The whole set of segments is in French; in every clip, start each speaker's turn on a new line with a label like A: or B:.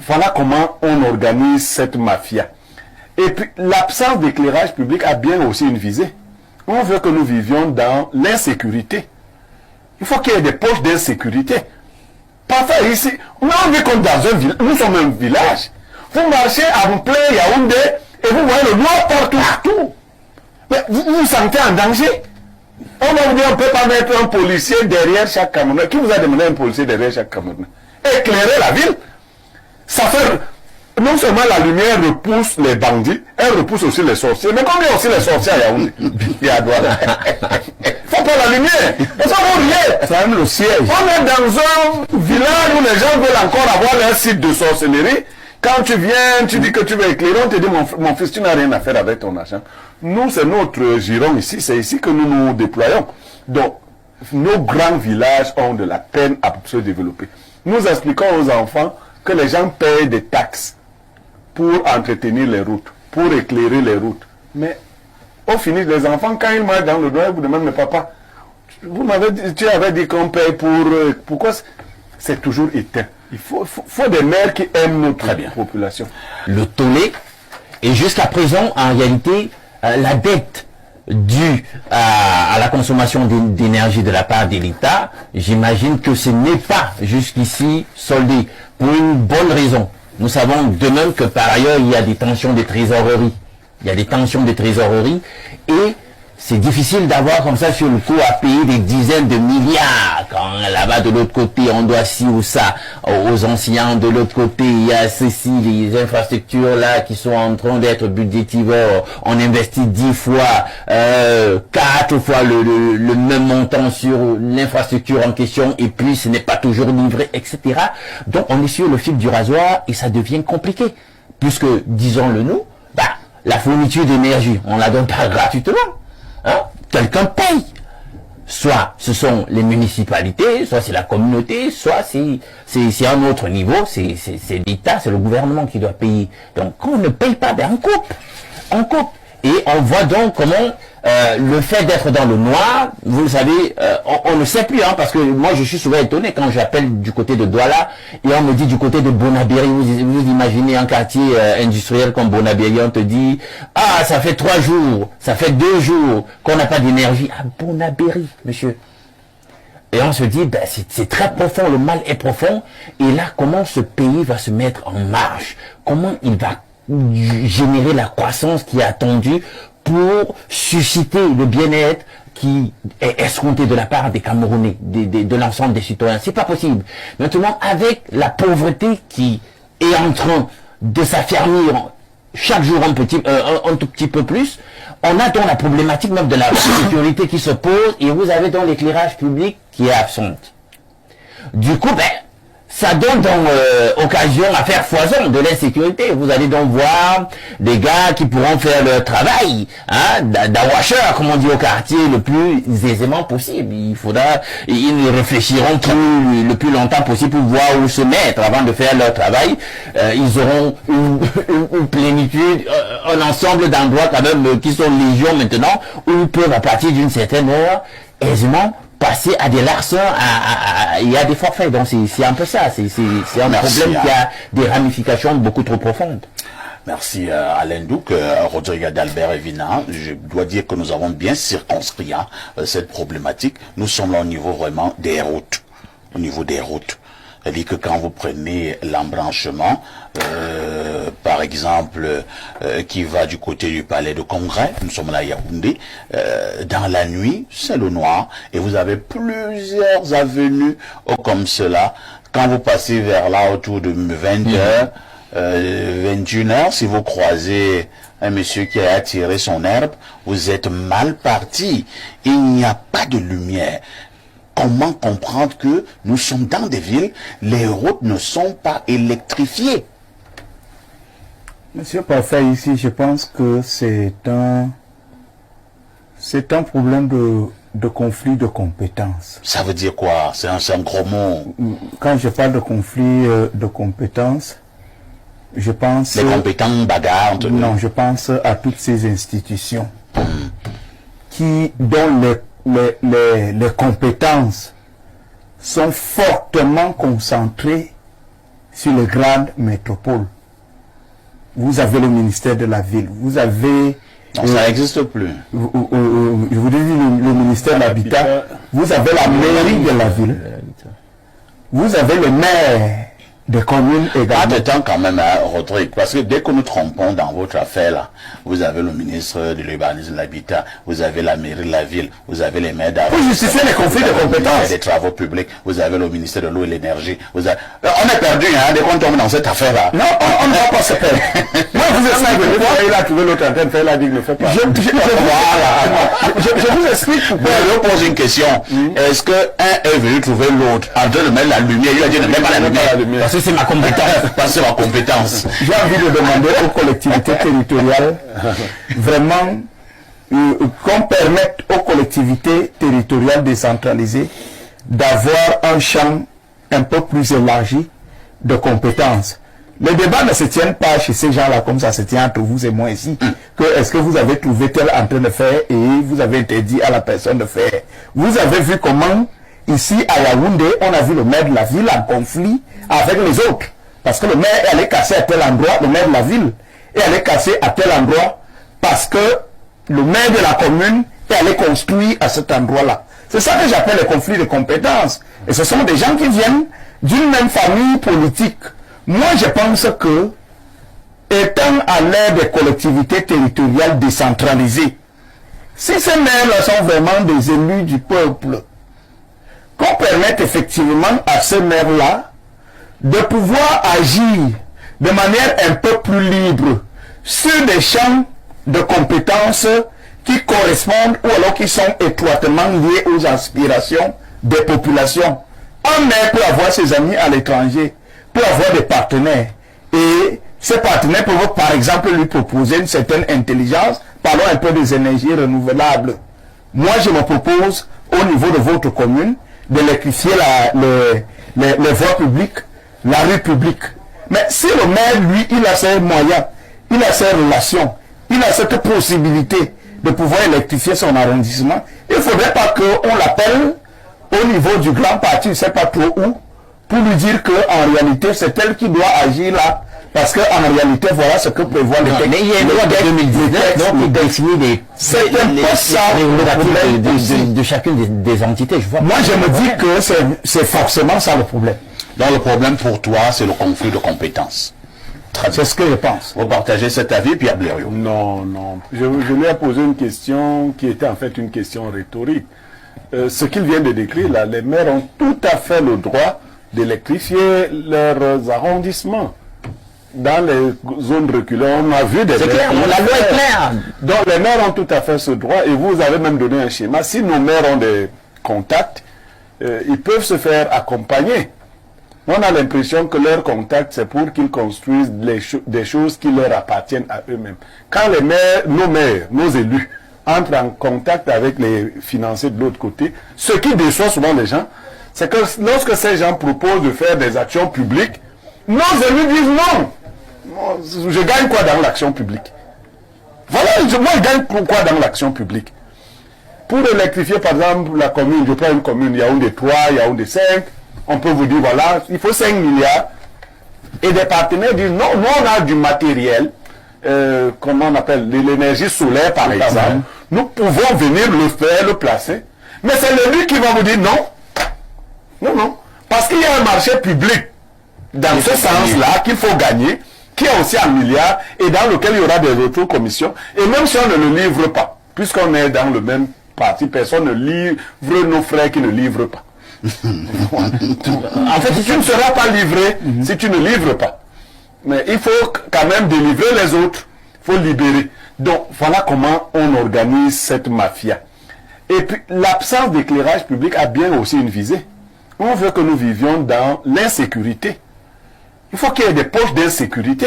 A: Voilà comment on organise cette mafia. Et puis, l'absence d'éclairage public a bien aussi une visée. On veut que nous vivions dans l'insécurité. Il faut qu'il y ait des poches d'insécurité. Parfois ici, on vit comme dans un village. Nous sommes un village. Vous marchez à plein Yaoundé et vous voyez le noir partout. Mais vous vous sentez en danger. On va vous dire, on ne peut pas mettre un policier derrière chaque Camerounais. Qui vous a demandé un policier derrière chaque Camerounais? Éclairer la ville. Ça fait... Non seulement la lumière repousse les bandits, elle repousse aussi les sorciers. Mais combien aussi les sorciers à Yaoundé? Il y a Douala. Faut pas la lumière. Et ça vaut rien.
B: C'est même le siège.
A: On est dans un village où les gens veulent encore avoir leur site de sorcellerie. Quand tu viens, tu dis que tu veux éclairer, on te dit, mon fils, tu n'as rien à faire avec ton argent. Nous, c'est notre giron ici, c'est ici que nous nous déployons. Donc, nos grands villages ont de la peine à se développer. Nous expliquons aux enfants que les gens payent des taxes pour entretenir les routes, pour éclairer les routes. Mais, au finish, les enfants, quand ils marchent dans le noir, ils vous demandent, mais papa, tu avais dit qu'on paye pour... pourquoi c'est toujours éteint? Il faut des maires qui aiment notre population.
B: Le tollé et jusqu'à présent, en réalité, la dette due à la consommation d'énergie de la part de l'État, j'imagine que ce n'est pas jusqu'ici soldé pour une bonne raison. Nous savons de même que par ailleurs, il y a des tensions de trésorerie. Il y a des tensions de trésorerie et c'est difficile d'avoir comme ça sur le coup à payer des dizaines de milliards quand là-bas de l'autre côté on doit ci ou ça aux anciens, de l'autre côté il y a ceci, les infrastructures là qui sont en train d'être budgétivores, on investit 10 fois 4 fois le même montant sur l'infrastructure en question et puis ce n'est pas toujours livré, etc. Donc on est sur le fil du rasoir et ça devient compliqué puisque, disons-le nous, la fourniture d'énergie on la donne pas gratuitement. Hein? Quelqu'un paye. Soit ce sont les municipalités, soit c'est la communauté, soit c'est un autre niveau, c'est l'État, c'est le gouvernement qui doit payer. Donc quand on ne paye pas, on coupe. On coupe. Et on voit donc comment le fait d'être dans le noir, vous le savez, on ne sait plus, parce que moi je suis souvent étonné quand j'appelle du côté de Douala et on me dit du côté de Bonabéry, vous imaginez un quartier industriel comme Bonabéry, on te dit, ça fait 3 jours, ça fait 2 jours qu'on n'a pas d'énergie à Bonabéry, monsieur. Et on se dit, c'est très profond, le mal est profond, et là comment ce pays va se mettre en marche, comment il va générer la croissance qui est attendue pour susciter le bien-être qui est escompté de la part des Camerounais, de l'ensemble des citoyens. C'est pas possible. Maintenant, avec la pauvreté qui est en train de s'affermir chaque jour un tout petit peu plus, on a donc la problématique même de la sécurité qui se pose et vous avez donc l'éclairage public qui est absent. Du coup, ça donne donc occasion à faire foison de l'insécurité. Vous allez donc voir des gars qui pourront faire leur travail, d'awasheur, comme on dit au quartier, le plus aisément possible. Ils réfléchiront le plus longtemps possible pour voir où se mettre avant de faire leur travail. Ils auront une plénitude, un ensemble d'endroits quand même qui sont légion maintenant, où ils peuvent à partir d'une certaine heure aisément passer à des larcins, il y a des forfaits. Donc c'est un peu ça, c'est un problème qui a des ramifications beaucoup trop profondes.
C: Merci Alain Douc, Rodrigue d'Albert et Vina. Je dois dire que nous avons bien circonscrit cette problématique. Nous sommes là au niveau vraiment des routes. Au niveau des routes. C'est-à-dire que quand vous prenez l'embranchement, par exemple, qui va du côté du palais de Congrès, nous sommes là à Yaoundé, dans la nuit, c'est le noir, et vous avez plusieurs avenues comme cela. Quand vous passez vers là autour de 20h, 21h, si vous croisez un monsieur qui a attiré son herbe, vous êtes mal parti. Il n'y a pas de lumière. Comment comprendre que nous sommes dans des villes, les routes ne sont pas électrifiées?
D: Monsieur Parfait, ici, je pense que c'est un problème de conflit de compétences.
C: Ça veut dire quoi? C'est un gros mot.
D: Quand je parle de conflit de compétences, je pense...
C: Les compétences bagarres.
D: Non, je pense à toutes ces institutions dont les compétences sont fortement concentrées sur les grandes métropoles. Vous avez le ministère de la ville, vous avez...
C: Non, ça n'existe plus.
D: Je vous dis le ministère de l'Habitat, vous avez la mairie de la ville, vous avez le maire des communes également.
C: Attends quand même, hein, Rodrigue, parce que dès que nous trompons dans votre affaire là, vous avez le ministre de l'urbanisme et de l'habitat, vous avez la mairie de la ville, vous avez les maires d'arrondissement.
D: Pour justifier les conflits de compétences.
C: Des travaux publics, vous avez le ministère de l'eau et l'énergie. On est perdu, hein, dès qu'on tombe dans cette affaire là.
D: Non, on ne va pas se perdre. Moi, vous explique pourquoi il a trouvé l'autre antenne, il a dit qu'il ne fait pas. Je vous explique pourquoi.
C: Je vous pose une question. Est-ce que un est venu trouver l'autre en train de mettre la lumière? Il a dit ne mets pas la lumière.
B: Parce que c'est ma compétence.
C: Parce que c'est ma compétence.
D: J'ai envie de demander aux collectivités territoriales vraiment qu'on permette aux collectivités territoriales décentralisées d'avoir un champ un peu plus élargi de compétences. Les débats ne se tiennent pas chez ces gens-là comme ça se tient entre vous et moi ici. Est-ce que vous avez trouvé tel en train de faire et vous avez interdit à la personne de faire. Vous avez vu comment ici à Yaoundé, on a vu le maire de la ville en conflit avec les autres. Parce que le maire est allé casser à tel endroit, le maire de la ville est allé casser à tel endroit parce que le maire de la commune est allé construire à cet endroit-là. C'est ça que j'appelle les conflits de compétences. Et ce sont des gens qui viennent d'une même famille politique. Moi, je pense que, étant à l'ère des collectivités territoriales décentralisées, si ces maires-là sont vraiment des élus du peuple, qu'on permette effectivement à ces maires-là de pouvoir agir de manière un peu plus libre sur des champs de compétences qui correspondent ou alors qui sont étroitement liés aux aspirations des populations. Un maire peut avoir ses amis à l'étranger, peut avoir des partenaires. Et ces partenaires peuvent par exemple lui proposer une certaine intelligence. Parlons un peu des énergies renouvelables. Moi je me propose au niveau de votre commune d'électrifier les voies publiques, la rue publique. Mais si le maire, lui, il a ses moyens, il a ses relations, il a cette possibilité de pouvoir électrifier son arrondissement, il ne faudrait pas qu'on l'appelle au niveau du grand parti, je ne sais pas trop où, pour lui dire qu'en réalité, c'est elle qui doit agir là. Parce qu'en réalité, voilà ce que prévoit le texte.
B: Mais il y a une loi de 2019 qui définit les prérogatives de chacune des entités. Je vois.
D: Moi, je me dis que c'est forcément ça le problème.
C: Donc le problème pour toi, c'est le conflit de compétences.
D: C'est ce que je pense.
C: Vous partagez cet avis, Pierre Blériot?
A: Non, non. Je lui ai posé une question qui était en fait une question rhétorique. Ce qu'il vient de décrire, là, les maires ont tout à fait le droit d'électrifier leurs arrondissements. Dans les zones reculées, on a vu des...
B: C'est clair, la loi est claire.
A: Donc les maires ont tout à fait ce droit et vous avez même donné un schéma. Si nos maires ont des contacts, ils peuvent se faire accompagner. On a l'impression que leur contact, c'est pour qu'ils construisent des choses qui leur appartiennent à eux-mêmes. Quand les maires, nos élus, entrent en contact avec les financiers de l'autre côté, ce qui déçoit souvent les gens, c'est que lorsque ces gens proposent de faire des actions publiques, nos élus disent non. Je gagne quoi dans l'action publique? Voilà, moi je gagne quoi dans l'action publique? Pour électrifier par exemple la commune, je prends une commune, Yaoundé 3, Yaoundé 5, on peut vous dire voilà, il faut 5 milliards. Et des partenaires disent non, nous on a du matériel, comment on appelle, l'énergie solaire par exemple. Nous pouvons venir le faire, le placer. Mais c'est l'élu qui va vous dire non. Non, non. Parce qu'il y a un marché public dans ce sens-là qu'il faut gagner, qui est aussi un milliard et dans lequel il y aura des retours-commissions. Et même si on ne le livre pas, puisqu'on est dans le même parti, personne ne livre nos frères qui ne livrent pas. En fait, tu ne seras pas livré si tu ne livres pas. Mais il faut quand même délivrer les autres. Il faut libérer. Donc, voilà comment on organise cette mafia. Et puis, l'absence d'éclairage public a bien aussi une visée. On veut que nous vivions dans l'insécurité. Il faut qu'il y ait des poches d'insécurité.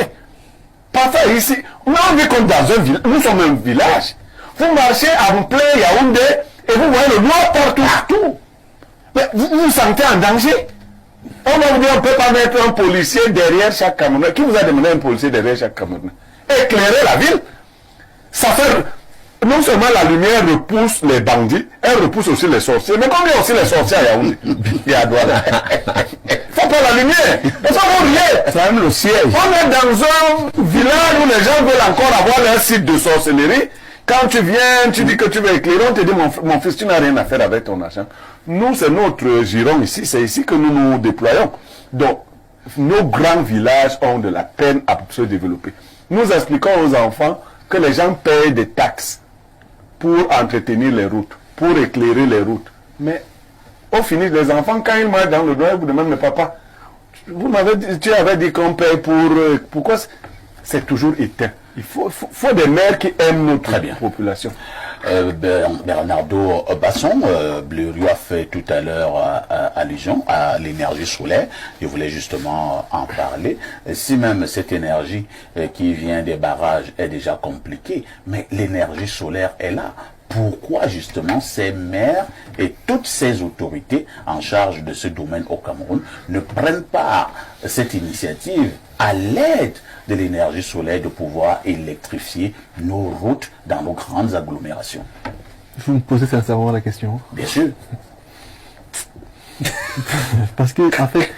A: Parfois ici, on vit comme dans un village. Nous sommes un village. Vous marchez en plein Yaoundé et vous voyez le noir partout. Mais vous vous sentez en danger. On va vous dire, on ne peut pas mettre un policier derrière chaque Camerounais. Qui vous a demandé un policier derrière chaque Camerounais? Éclairer la ville. Ça fait non seulement la lumière repousse les bandits, elle repousse aussi les sorciers. Mais comme il y a aussi les sorciers à Yaoundé et à Douala, faut pas la lumière. Ça vaut rien.
D: C'est même le siège.
A: On est dans un village où les gens veulent encore avoir leur site de sorcellerie. Quand tu viens, tu dis que tu veux éclairer, on te dit mon fils, tu n'as rien à faire avec ton argent. Nous, c'est notre giron ici, c'est ici que nous nous déployons. Donc, nos grands villages ont de la peine à se développer. Nous expliquons aux enfants que les gens payent des taxes pour entretenir les routes, pour éclairer les routes. Mais au finish, les enfants, quand ils marchent dans le noir, ils vous demandent, mais papa, tu avais dit qu'on paye pour... pourquoi c'est toujours éteint? Il faut des maires qui aiment notre population.
C: Bernardo Basson, Blériot a fait tout à l'heure allusion à l'énergie solaire. Je voulais justement en parler. Si même cette énergie qui vient des barrages est déjà compliquée, mais l'énergie solaire est là. Pourquoi justement ces maires et toutes ces autorités en charge de ce domaine au Cameroun ne prennent pas cette initiative à l'aide de l'énergie solaire de pouvoir électrifier nos routes dans nos grandes agglomérations?
E: Vous me posez sincèrement la question.
C: Bien sûr.
E: Parce que, en fait,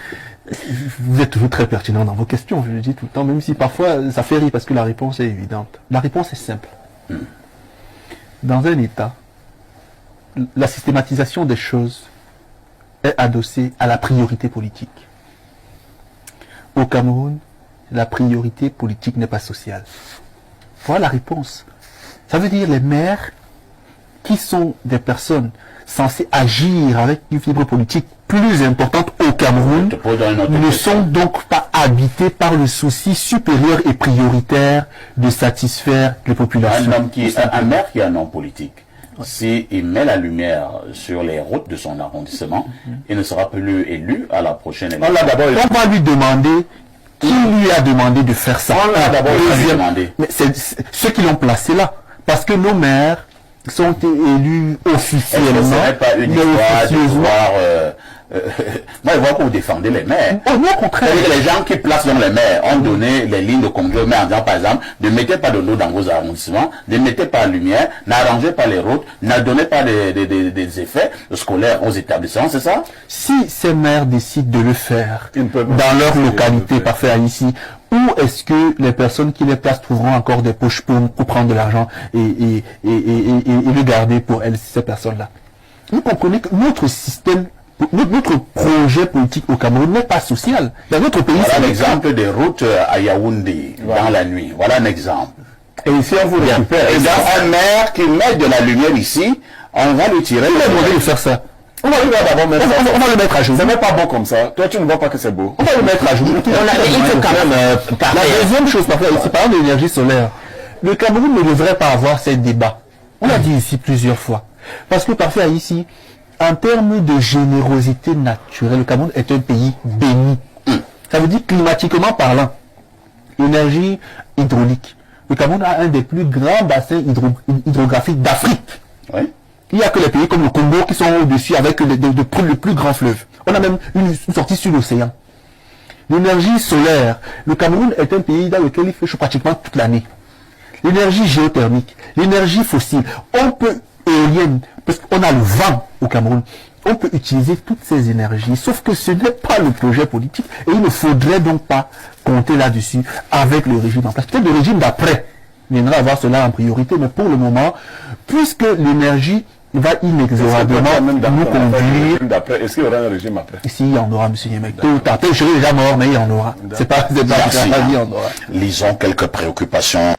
E: vous êtes toujours très pertinent dans vos questions, je le dis tout le temps, même si parfois ça fait rire parce que la réponse est évidente. La réponse est simple. Dans un État, la systématisation des choses est adossée à la priorité politique. Au Cameroun, la priorité politique n'est pas sociale. Voilà la réponse. Ça veut dire les maires, qui sont des personnes censées agir avec une fibre politique plus importante au Cameroun, ne sont donc pas habités par le souci supérieur et prioritaire de satisfaire les populations.
C: Un maire qui est un homme politique, s'il met la lumière sur les routes de son arrondissement, il ne sera plus élu à la prochaine élection.
E: On va lui demander qui lui a demandé de faire ça.
C: On l'a d'abord demandé.
E: Mais c'est ceux qui l'ont placé là. Parce que nos maires sont élus officiellement.
C: Est-ce que ce n'est pas une histoire de pouvoir... moi, je vois que vous défendez les maires.
E: Oh, non, au contraire.
C: Les gens qui placent dans les maires ont donné les lignes de conduite aux maires en disant, par exemple, ne mettez pas de l'eau dans vos arrondissements, ne mettez pas la lumière, n'arrangez pas les routes, ne donnez pas des effets scolaires aux établissements, c'est ça?
E: Si ces maires décident de le faire
A: dans
E: leur localité, parfait ici, où est-ce que les personnes qui les placent trouveront encore des poches pour prendre de l'argent et le garder pour elles, ces personnes-là? Vous comprenez que notre système, notre projet politique au Cameroun n'est pas social. Dans notre pays,
C: voilà
E: c'est
C: l'exemple des routes à Yaoundé dans la nuit. Voilà un exemple.
A: Et ici, on vous récupère.
C: Et dans un maire qui met de la lumière ici, on va lui tirer.
E: On va demander de faire ça. On va le mettre à jour.
A: C'est même pas beau comme ça. Toi, tu ne vois pas que c'est beau.
E: On va le mettre à jour. Il faut quand même la deuxième chose, parfois, ici, parlant de l'énergie solaire, le Cameroun ne devrait pas avoir ces débats. On l'a dit ici plusieurs fois. Parce que parfois ici, en termes de générosité naturelle, le Cameroun est un pays béni. Ça veut dire climatiquement parlant, énergie hydraulique. Le Cameroun a un des plus grands bassins hydrographiques d'Afrique.
C: Oui.
E: Il n'y a que les pays comme le Congo qui sont au-dessus avec le plus grand fleuve. On a même une sortie sur l'océan. L'énergie solaire. Le Cameroun est un pays dans lequel il fait chaud pratiquement toute l'année. L'énergie géothermique, l'énergie fossile. On peut, éolienne, parce qu'on a le vent au Cameroun. On peut utiliser toutes ces énergies, sauf que ce n'est pas le projet politique et il ne faudrait donc pas compter là-dessus avec le régime en place. Peut-être le régime d'après viendra avoir cela en priorité, mais pour le moment, puisque l'énergie va inexorablement nous conduire...
A: Est-ce qu'il y aura un régime après?
E: Ici, il y en aura, monsieur Yemek. Tôt ou tard, je serai déjà mort, mais il y en aura. C'est pas grave, il y en aura.
C: Lisons quelques préoccupations.